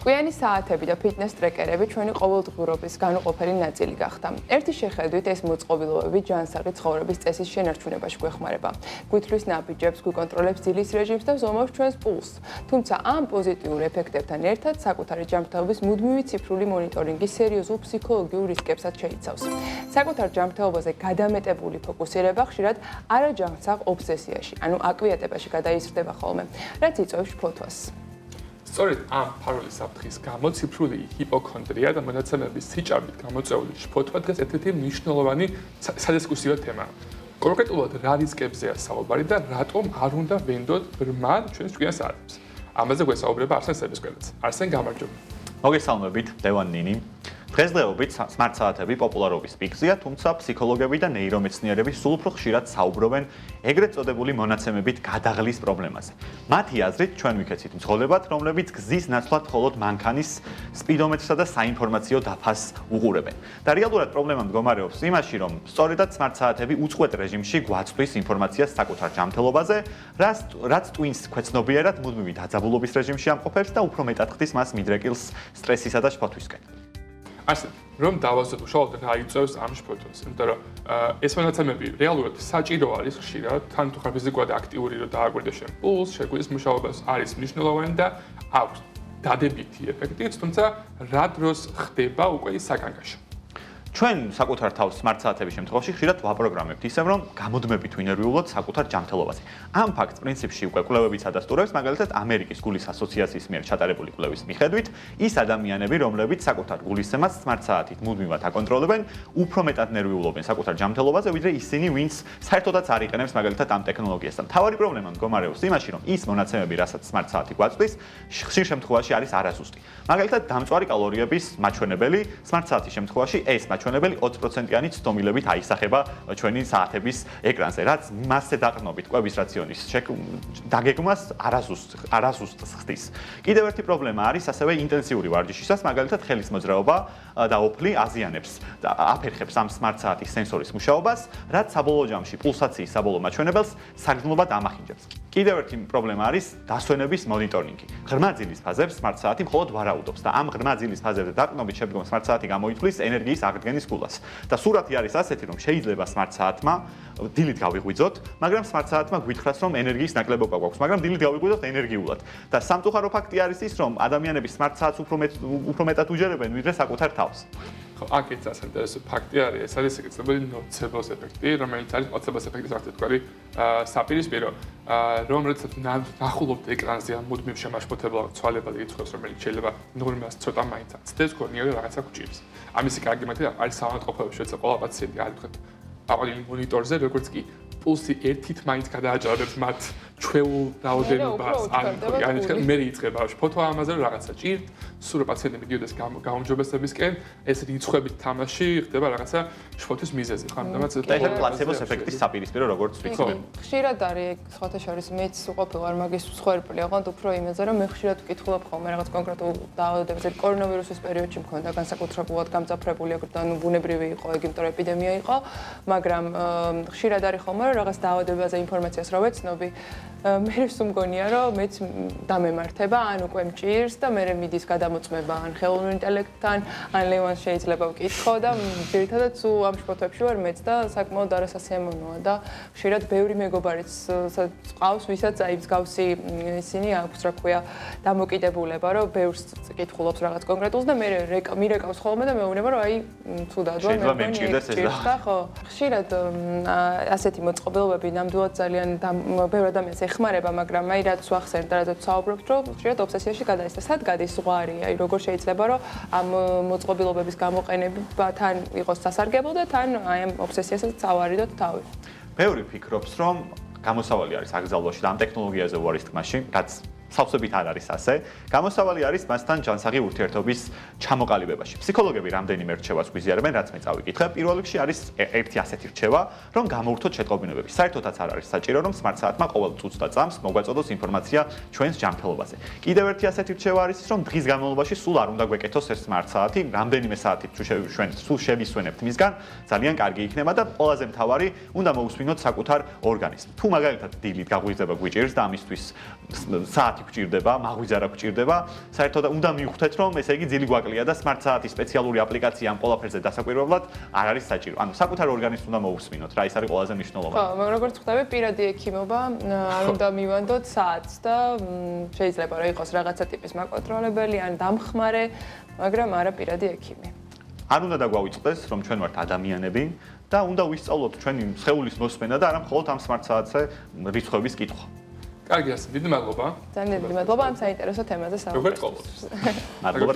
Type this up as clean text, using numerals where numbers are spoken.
Წვიანი საათები და ფიტნეს ტრეკერები ჩვენი ყოველდღიურობის განუყოფელი ნაწილი გახდა. ერთი შეხედვით ეს მოწყობილობები ჯანსაღი ცხოვრების წესის შენარჩუნებაში გვეხმარება. გვითვლის ნაბიჯებს, გვიკონტროლებს დილის რეჟიმს და ზომავს ჩვენს პულსს. თუმცა ამ პოზიტიურ ეფექტებთან ერთად საკუთარი ჯანმრთელობის მუდმივი ციფრული მონიტორინგი სერიოზულ ფსიქოლოგიურ რისკებსაც შეიცავს. საკუთარ ჯანმრთელობაზე გადამეტებული ფოკუსირება ხშირად არაჯანსაღ ობსესიაში, ანუ აკვიატებაში გადაიზრდება ხოლმე, რაც იწვევს შფოთვას. სწორედ ამ ფარული საფრთხის გამო ციფრული ჰიპოქონდრია და მონაცემების სიჭარბით გამოწვეული შფოთვა დღეს ერთ-ერთი მნიშვნელოვანი სადისკუსიო თემაა. კონკრეტულად რა რისკებზეა საუბარი და რატომ არ უნდა ვენდოთ ბრმად ჩვენს ჭკვიან საათებს. ამაზე გვესაუბრება არსენ სებესკვერაც. არსენ, გამარჯობა. მოგესალმებით, ლევან ნინი. დღესდღეობით smart საათები პოპულარობის პიკზეა, თუმცა ფსიქოლოგები და ნეირომეცნიერები სულ უფრო ხშირად საუბრობენ ეგრეთ წოდებული მონაცემებით გადაღლის პრობლემაზე. მათი აზრით, ჩვენ ვიქეცით მძღოლებად, რომლებიც გზის ნაცვლად მხოლოდ მანქანის სპიდომეტრსა და საინფორმაციო დაფას უყურებენ. და რეალურად პრობლემა მდგომარეობს იმაში, რომ სწორედაც smart საათები უწყვეტ რეჟიმში გვაწვდის ინფორმაციას საკუთარ ჯანმრთელობაზე, რაც twins ქვეცნობიერად მუდმივი დაძაბულობის რეჟიმში ამყოფებს და უფრო მეტად ხდის მას მიდრეკილს სტრესისა და შფოთვისკენ. ასე რომ დავაზრდოთ უშუალოდ რა იწვევს ამ შფოთვას, იმიტომ რომ ეს მონაცემები რეალურად საჭირო არის ხშირად, თან თუ ხარ ფიზიკურად აქტიური რომ დააკვირდე შენ პულს, შეგვიძლია მუშაობას არის მნიშვნელოვანი და აქვს დადებითი ეფექტიც, თუმცა რა დროს ხდება უკვე ის საგანგაშო. ჩვენ საკუთარ თავს smart საათების შემთხვევაში ხშირად ვაპროგრამებთ ისევ, რომ გამოდმებით ვინერვიულოთ საკუთარ ჯანმრთელობაზე. ამ ფაქტს პრინციპში უკვე კვლევებიც ადასტურებს, მაგალითად ამერიკის გულის ასოციაციის მიერ ჩატარებული კვლევის მიხედვით, ის ადამიანები, რომლებიც საკუთარ გულისცემას smart საათით მუდმივად აკონტროლებენ, უფრო მეტად ნერვიულობენ საკუთარ ჯანმრთელობაზე, ვიდრე ისინი, ვინც საერთოდაც არ იყენებს მაგალითად ამ ტექნოლოგიას. და მთავარი პრობლემა მდგომარეობს იმაში, რომ ის მონაცემები, რასაც smart საათი გვაწვდის, ხშირ შემთხვევაში არის არაზუსტი. მაგალითად, დამწვარი კალორიების მაჩვენებელი smart საათის შემთხვევაში ეს მაჩვენებელი 20%-იანი ცდომილებით აისახება ჩვენი საათების ეკრანზე, რაც მასზე დაყრდნობით კვების რაციონის დაგეგმას არაზუსტს ხდის. კიდევ ერთი პრობლემა არის ასევე ინტენსიური ვარჯიშისას, მაგალითად ხელის მოძრაობა და ოფლი აზიანებს და აფერხებს ამ smart საათის სენსორის მუშაობას, რაც საბოლოო ჯამში პულსაციის საბოლოო მაჩვენებელს საგრძნობლად ამახინჯებს. კიდევ ერთი პრობლემა არის დასვენების მონიტორინგი. ღრმა ძილის ფაზებს smart საათი მხოლოდ ვარაუდობს და ამ ღრმა ძილის ფაზებზე დაყრდნობით შემდგომ smart საათი გამოითვლის ენერგიის აღდგენის გულას. და სურათი არის ასეთი, რომ შეიძლება smart საათმა დილით გავიღვიძოთ, მაგრამ smart საათმა გვითხრას, რომ ენერგიის ნაკლებობა გვაქვს, მაგრამ დილით გავიღვიძოთ ენერგიულად. და სამწუხარო ფაქტი არის ის, რომ ადამიანები smart საათს უფრო მეტად უჯერებენ, ვიდრე საკუთარ თავს. ხო, აქეც საინტერესო ფაქტი არის, ეს არის ეგრეთ ნოცებოს ეფექტი, რომელიც არის პლაცებოს ეფექტის ვარცხეთგვარი საპირისპირო, რომელიც ნახულობთ ეკრანზე ამ მუდმივ შემაშფოთებელ ცვალებად იწვევს, რომელიც შეიძლება ნორმას ცოტა მაინც აცდეს, გონიერი რაღაცა გვჭირს. ამისი კარგი მეთოდი არის საავადმყოფოებში, როცა ყველა პაციენტი არის ვთქვათ, აყოლილი მონიტორზე, როგორც კი პულსი ერთით მაინც გადააჭარბებს მათ ჩვეულ რაოდენობას, ანუ მე იწყება შფოთვა ამაზე, რომ რაღაცა ჭირთ, სულ პაციენტები მიდიოდეს გაუმჯობესებისკენ, ეს რიცხვებით თამაში ხდება რაღაცა შფოთვის მიზეზი, ხო? ამიტომაც ეს პლაცებოს ეფექტის საპირისპირო როგორც ვიქცევ. ხშირად არის სხვათა შორის მეც უყოფილ არ მაგის მსხვერპლი, აღარ უფრო იმაზე, რომ მე ხშირად ვკითხულობ ხოლმე რაღაც კონკრეტულ დაავადებებზე, კორონავირუსის პერიოდში მქონდა განსაკუთრებულად გამძაფრებული, ანუ ბუნებრივი იყო, იმიტომ რომ ეპიდემია იყო, მაგრამ ხშირად არის ხოლმე რომ რაღაც დაავადებაზე ინფორმაციას რო ვეცნობი, მე სულ მგონია რომ მეც დამემართება, ან უკვე მჭირს და მე მიდის გადამოწმება ან ხელოვნურ ინტელექტთან, ან ლევანს შეიძლება ვკითხო და ძირითადად სულ ამ შფოთვებში ვარ მეც და საკმაოდ არასასიამოვნოა და ხშირად ბევრი მეგობარიც ყავს, ვისაც აი მსგავსი ისინი აქვს, რა ქვია, დამოკიდებულება, რომ ბევრს კითხულობს რაღაც კონკრეტულს და მე მირეკავს ხოლმე და მეუბნება, რომ აი თუდადვა მე მჭირდეს ეს და ხო, ხშირად ასეთი მოწყობილობები ნამდვილად ძალიან ბევრ ადამიანს ეხმარება, მაგრამ აი რაც ვახსენე და რაც საუბრობთ, რომ ხშირად ობსესიაში გადაისდა. სად გადის ზღვარი? აი როგორ შეიძლება რომ ამ მოწყობილობების გამოყენება თან იყოს სასარგებლო და თან აი ამ ობსესიასაც წავარიდოთ თავი. ბევრი ფიქრობს, რომ გამოსავალი არის აკრძალვაში და ამ ტექნოლოგიაზე ვარის თქმაში, რაც სავსებით არ არის ასე. გამოსავალი არის მასთან ჯანსაღი ურთიერთობის ჩამოყალიბებაში. ფსიქოლოგები რამდენიმე რჩევას გვიზიარებენ, რაც მე წავიკითხე. პირველ რიგში არის ერთი ასეთი რჩევა, რომ გამოვურთოთ შეტყობინებები. საერთოდაც არ არის საჭირო, რომ smart საათმა ყოველ წუთს და წამს მოგვაწოდოს ინფორმაცია ჩვენს ჯანმრთელობაზე. კიდევ ერთი ასეთი რჩევა არის ის, რომ დღის განმავლობაში სულ არ უნდა გვეკეთოს ეს smart საათი, რამდენიმე საათით ჩვენ სულ შევისვენებთ მისგან, ძალიან კარგი იქნება და ყველაზე მთავარი, უნდა მოусვინოთ საკუთარ ორგანიზმს. თუ მაგალითად დილით გაღვიძება გვიჭირს და ამისთვის საათი საათი გვჭირდება, მაღვიძარა გვჭირდება. საერთოდ უნდა მივხვდეთ, რომ ესე იგი ძილი გვაკლია და smart საათის სპეციალური აპლიკაცია ამ ყველაფერზე დასაკვირვებლად არ არის საჭირო. ანუ საკუთარ ორგანიზმს უნდა მოусმინოთ რა, ეს არის ყველაზე მნიშვნელოვანი. ხო, მაგრამ როგორც ხვდები, პირადი ექიმობა არ უნდა მივანდოთ საათს და შეიძლება რომ იყოს რაღაცა ტიპის მაკონტროლებელი ან დამხმარე, მაგრამ არა პირადი ექიმი. არ უნდა დაგვაუწყდეს, რომ ჩვენ ვართ ადამიანები და უნდა ვისწავლოთ ჩვენი სხეულის მოსმენა და არა მხოლოდ ამ smart საათზე რიცხვების კითხვა. კარგი, ასე დიდი მადლობა. ძალიან დიდი მადლობა ამ საინტერესო თემაზე როგორც საუბრისთვის. ყოველთვის. მადლობა.